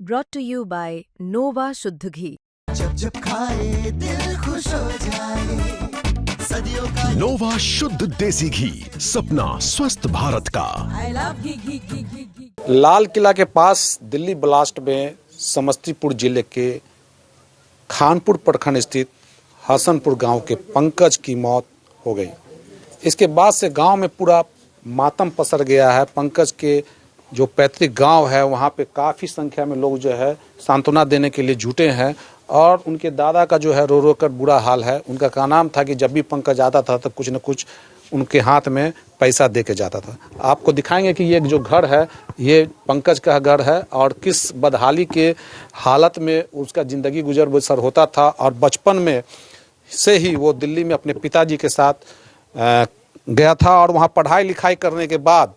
brought to you by Nova शुद्ध घी। जब जब खाए दिल खुश हो जाए, सदियों का नोवा शुद्ध देसी घी, सपना स्वस्थ भारत का। लाल किला के पास दिल्ली ब्लास्ट में समस्तीपुर जिले के खानपुर प्रखंड स्थित हसनपुर गांव के पंकज की मौत हो गई। इसके बाद से गांव में पूरा मातम पसर गया है। पंकज के जो पैतृक गांव है वहां पे काफ़ी संख्या में लोग जो है सांत्वना देने के लिए जुटे हैं और उनके दादा का जो है रो रो कर बुरा हाल है। उनका कहना था कि जब भी पंकज आता था तो कुछ न कुछ उनके हाथ में पैसा दे के जाता था। आपको दिखाएंगे कि ये जो घर है ये पंकज का घर है और किस बदहाली के हालत में उसका ज़िंदगी गुजर बसर होता था। और बचपन में से ही वो दिल्ली में अपने पिताजी के साथ गया था और वहाँ पढ़ाई लिखाई करने के बाद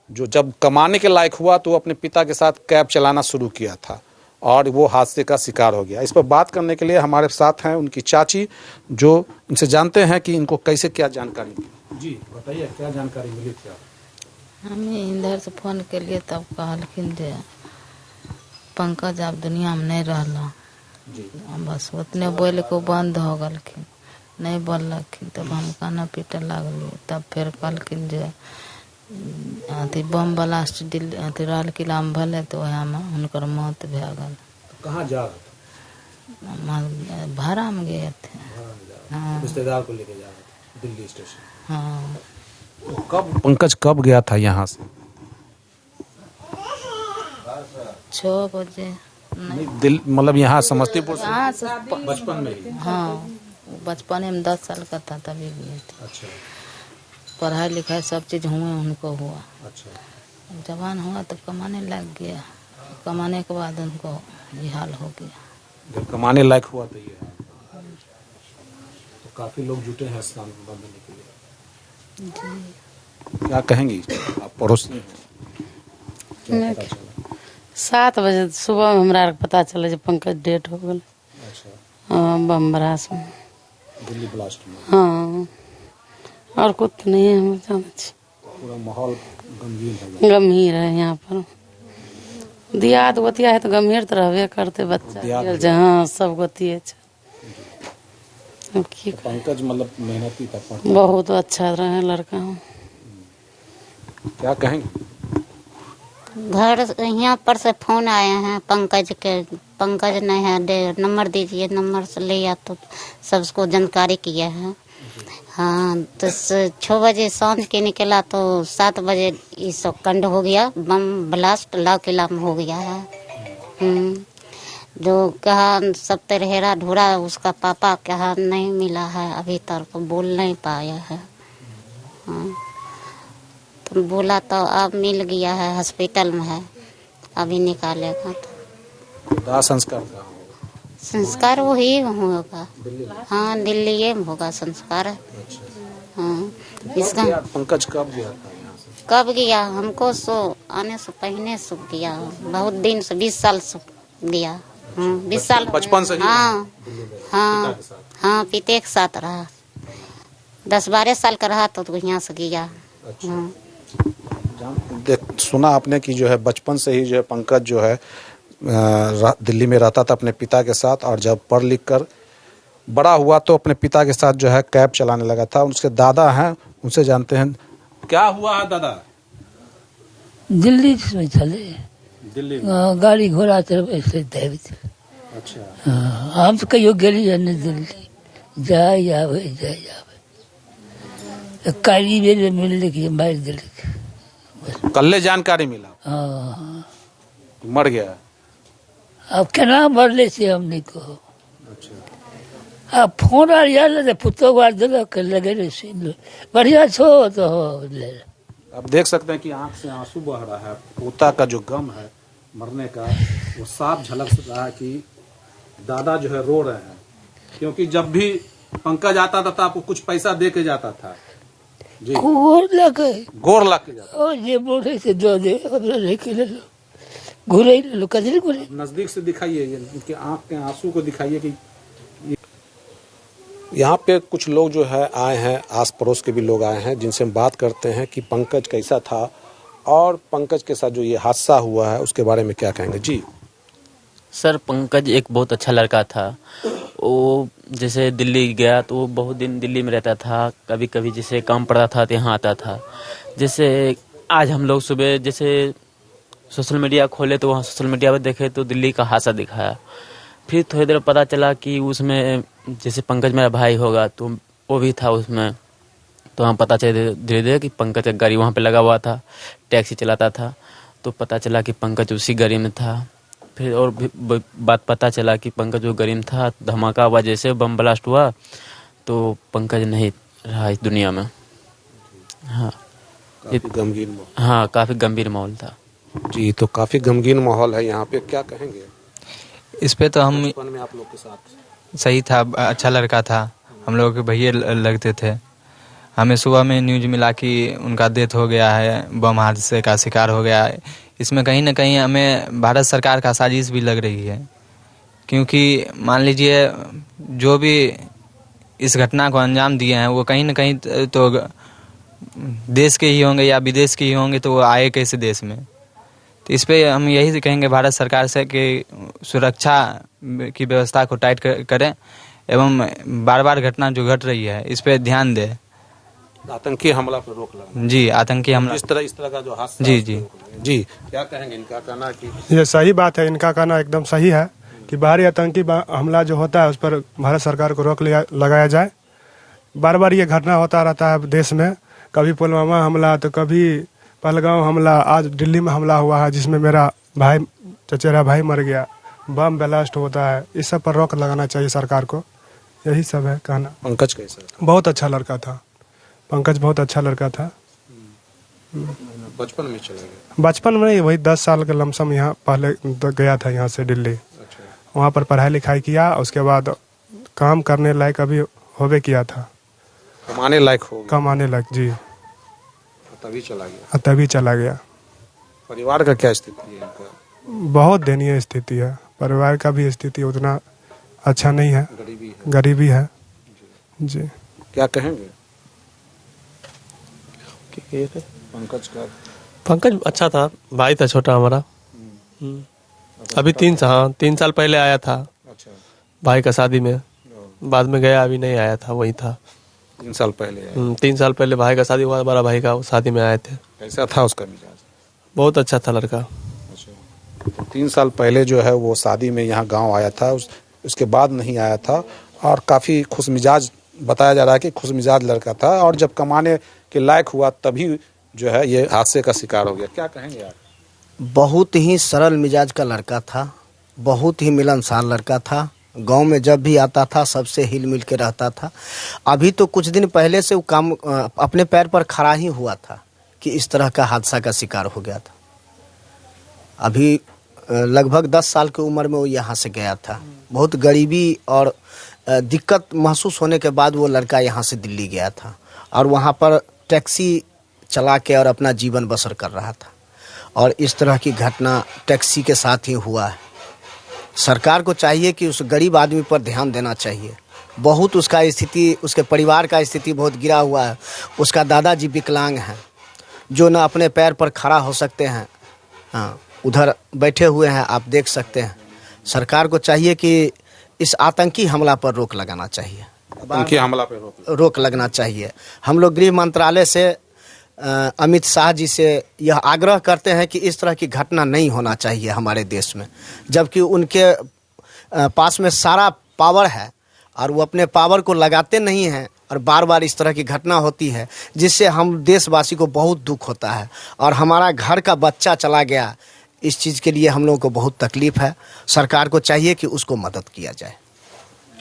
जो जब कमाने के लायक हुआ तो वो अपने पिता के साथ कैब चलाना शुरू किया था और वो हादसे का शिकार हो गया। इस पर बात करने के लिए हमारे साथ हैं उनकी चाची, जो उनसे जानते हैं कि इनको कैसे क्या जानकारी मिली। जी बताइए, क्या जानकारी मिली थी आपको? हमें इधर से फोन के लिए तब कहलखिन जे पंकज अब दुनिया में नहीं रहला। बस उतने बोल के बंद हो गलखिन, नहीं बोलखिन। तब हम काना पीटे लागल। तब फिर कहलखिन जे अथी बम ब्लास्ट दिल्ली अथी लाल किला में भले तो वह में हुनकर मौत भै गल। कहाँ जा रहा था? भाड़ा में गए थे। हाँ, रिश्तेदार को लेके जा रहा था दिल्ली स्टेशन। हाँ। तो कब पंकज कब गया था यहाँ से? 6 बजे। दिल मतलब यहाँ समस्तीपुर से? हाँ से बचपन में ही? हाँ, बचपन में 10 साल का था तभी गए थे। अच्छा। पढ़ाई लिखाई सब चीज़ हुए उनको हुआ। अच्छा। जवान हुआ तो कमाने लग गया। कमाने के बाद उनको ये हाल हो गया। जब कमाने लायक हुआ तो ये तो काफी लोग जुटे हैं स्थान बांधने के लिए। जी। क्या कहेंगी आप पड़ोसी हैं? 7 बजे सुबह में हमरा पता चला जो पंकज डेट हो गल। अच्छा। बम ब्लास्ट में, दिल्ली ब्लास्ट में। हाँ, और कुछ तो नहीं है। हम जाना पूरा माहौल गंभीर गंभीर है यहाँ पर। दियाद गोतिया है तो गंभीर तो रहबे करते। बच्चा हाँ सब गोतिये पंकज मतलब मेहनती था, बहुत अच्छा रहे लड़का। क्या कहेंगे? घर यहाँ पर से फोन आए हैं पंकज के। पंकज नहीं है, नंबर दीजिए। नंबर से लिया तो सबको जानकारी किया है। हाँ, तो 6 बजे सांझ के निकला तो 7 बजे ये सब कांड हो गया। बम ब्लास्ट लाल किला में हो गया है। जो कहा सब तेरहेरा ढूंढा, उसका पापा कहा नहीं मिला है, अभी तक बोल नहीं पाया है। हाँ, तो बोला तो अब मिल गया है, हॉस्पिटल में है, अभी निकालेगा। तो दाह संस्कार का होगा? संस्कार वही होगा। हाँ, दिल्ली में होगा संस्कार। हाँ, इसका पंकज कब गया था यहाँ से? कब गया? हमको आने से पहले गया। बहुत दिन से, 20 साल से गया। 20 साल बचपन से ही? हाँ हाँ हाँ, पिते के साथ रहा। 10-12 साल का रहा तो यहाँ से गया। हाँ। सुना आपने कि जो है बचपन से ही जो है पंकज जो है दिल्ली में रहता था अपने पिता के साथ और जब पढ़ लिख कर बड़ा हुआ तो अपने पिता के साथ जो है कैब चलाने लगा था। उसके दादा हैं, उनसे जानते हैं क्या हुआ है। दादा दिल्ली में चले, दिल्ली गाड़ी घोड़ा चल ऐसे थे। अच्छा। हम तो कहियो गेली है न दिल्ली, जाए आवे जाए आवे। काली बेर मिल के मार दिल। कल्ले जानकारी मिला? हाँ, मर गया। अब केना मरले से हमने को। अच्छा। अब फोन आ यार पुतो बार दिलक लगे बढ़िया छो तो ले। अब देख सकते हैं कि आंख से आंसू बह रहा है। पोता का जो गम है मरने का वो साफ झलक रहा है कि दादा जो है रो रहे हैं, क्योंकि जब भी पंकज आता था तो आपको कुछ पैसा दे के जाता था। जी, गोर लगे, गोर लग के जाता। और ये बोले से दो दे लेके ले लो, घुरे ले लो, कजरी घुरे। नजदीक से दिखाइए, इनके आंख के आंसू को दिखाइए कि यहाँ पे कुछ लोग जो है आए हैं, आस पड़ोस के भी लोग आए हैं जिनसे हम बात करते हैं कि पंकज कैसा था और पंकज के साथ जो ये हादसा हुआ है उसके बारे में क्या कहेंगे। जी सर पंकज एक बहुत अच्छा लड़का था। वो जैसे दिल्ली गया तो वो बहुत दिन दिल्ली में रहता था, कभी कभी जैसे काम पड़ता था तो यहाँ आता था। जैसे आज हम लोग सुबह जैसे सोशल मीडिया खोले तो वहाँ सोशल मीडिया पर देखे तो दिल्ली का हादसा दिखाया। फिर थोड़ी देर पता चला कि उसमें जैसे पंकज मेरा भाई होगा तो वो भी था उसमें। तो हम पता चले धीरे धीरे कि पंकज का गाड़ी वहाँ पे लगा हुआ था, टैक्सी चलाता था। तो पता चला कि पंकज उसी गाड़ी में था। फिर और भी बात पता चला कि पंकज जो गाड़ी में था, धमाका हुआ जैसे बम ब्लास्ट हुआ तो पंकज नहीं रहा इस दुनिया में। हाँ गंभीर माहौल। हाँ काफ़ी गंभीर माहौल था जी। तो काफ़ी गमगीन माहौल है यहाँ पे, क्या कहेंगे इस पे? तो हम बचपन में आप लोग के साथ सही था, अच्छा लड़का था, हम लोग के भैया लगते थे। हमें सुबह में न्यूज़ मिला कि उनका डेथ हो गया है, बम हादसे का शिकार हो गया है। इसमें कहीं ना कहीं हमें भारत सरकार का साजिश भी लग रही है, क्योंकि मान लीजिए जो भी इस घटना को अंजाम दिए हैं वो कहीं ना कहीं तो देश के ही होंगे या विदेश के ही होंगे, तो वो आए कैसे देश में। तो इस पे हम यही कहेंगे भारत सरकार से कि सुरक्षा की व्यवस्था को टाइट करें एवं बार बार घटना जो घट रही है इस पे ध्यान दे। आतंकी हमला पर रोक लगा। जी, आतंकी हमला इस तरह का जो हादसा। जी जी जी, क्या कहेंगे? इनका कहना कि ये सही बात है, इनका कहना एकदम सही है कि बाहरी आतंकी हमला जो होता है उस पर भारत सरकार को रोक लगाया जाए। बार बार ये घटना होता रहता है देश में, कभी पुलवामा हमला तो कभी पहलगांव हमला, आज दिल्ली में हमला हुआ है जिसमें मेरा भाई, चचेरा भाई मर गया, बम ब्लास्ट होता है। इस सब पर रोक लगाना चाहिए सरकार को, यही सब है कहना। पंकज कैसा? बहुत अच्छा लड़का था पंकज, बहुत अच्छा लड़का था। बचपन में चला गया? बचपन में नहीं, वही 10 साल के लमसम यहाँ पहले गया था यहाँ से दिल्ली। अच्छा। वहाँ पर पढ़ाई लिखाई किया, उसके बाद काम करने लायक अभी होवे किया था, कमाने लायक हो गया। कमाने लायक जी, तभी चला गया। तभी चला गया। परिवार का क्या स्थिति है इनका? बहुत दयनीय स्थिति है, परिवार का भी स्थिति उतना अच्छा नहीं है, गरीबी है जी। क्या कहेंगे? पंकज अच्छा था, भाई था छोटा हमारा। अभी 3 साल पहले आया था। अच्छा। भाई का शादी में, बाद में गया, अभी नहीं आया था, वही था। 3 साल पहले? 3 साल पहले भाई का शादी हुआ, बड़ा भाई का शादी में आए थे। कैसा था उसका मिजाज? बहुत अच्छा था लड़का। अच्छा। 3 साल पहले जो है वो शादी में यहाँ गांव आया था, उसके बाद नहीं आया था, और काफ़ी खुशमिजाज बताया जा रहा है कि खुशमिजाज लड़का था, और जब कमाने के लायक हुआ तभी जो है ये हादसे का शिकार हो गया। क्या कहेंगे आप? बहुत ही सरल मिजाज का लड़का था, बहुत ही मिलनसार लड़का था। गांव में जब भी आता था सबसे हिल मिल के रहता था। अभी तो कुछ दिन पहले से वो काम अपने पैर पर खड़ा ही हुआ था कि इस तरह का हादसा का शिकार हो गया था। अभी लगभग 10 साल की उम्र में वो यहाँ से गया था। बहुत गरीबी और दिक्कत महसूस होने के बाद वो लड़का यहाँ से दिल्ली गया था, और वहाँ पर टैक्सी चला के और अपना जीवन बसर कर रहा था, और इस तरह की घटना टैक्सी के साथ ही हुआ है। सरकार को चाहिए कि उस गरीब आदमी पर ध्यान देना चाहिए। बहुत उसका स्थिति, उसके परिवार का स्थिति बहुत गिरा हुआ है। उसका दादाजी विकलांग हैं, जो न अपने पैर पर खड़ा हो सकते हैं। हाँ, उधर बैठे हुए हैं, आप देख सकते हैं। सरकार को चाहिए कि इस आतंकी हमला पर रोक लगाना चाहिए, आतंकी हमला पर रोक लगना चाहिए। हम लोग गृह मंत्रालय से अमित शाह जी से यह आग्रह करते हैं कि इस तरह की घटना नहीं होना चाहिए हमारे देश में, जबकि उनके पास में सारा पावर है और वो अपने पावर को लगाते नहीं हैं, और बार बार इस तरह की घटना होती है जिससे हम देशवासी को बहुत दुख होता है, और हमारा घर का बच्चा चला गया। इस चीज़ के लिए हम लोगों को बहुत तकलीफ है। सरकार को चाहिए कि उसको मदद किया जाए,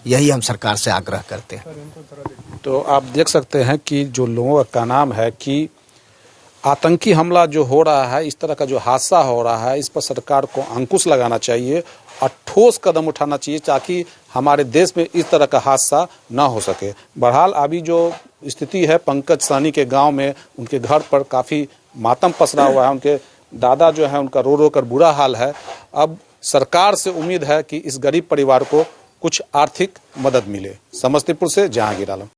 यही हम सरकार से आग्रह करते हैं। तो आप देख सकते हैं कि जो लोगों का नाम है कि आतंकी हमला जो हो रहा है, इस तरह का जो हादसा हो रहा है, इस पर सरकार को अंकुश लगाना चाहिए और ठोस कदम उठाना चाहिए ताकि हमारे देश में इस तरह का हादसा ना हो सके। बहरहाल अभी जो स्थिति है पंकज सहनी के गांव में, उनके घर पर काफ़ी मातम पसरा हुआ है। उनके दादा जो है उनका रो रो कर बुरा हाल है। अब सरकार से उम्मीद है कि इस गरीब परिवार को कुछ आर्थिक मदद मिले। समस्तीपुर से जहांगीर आलम।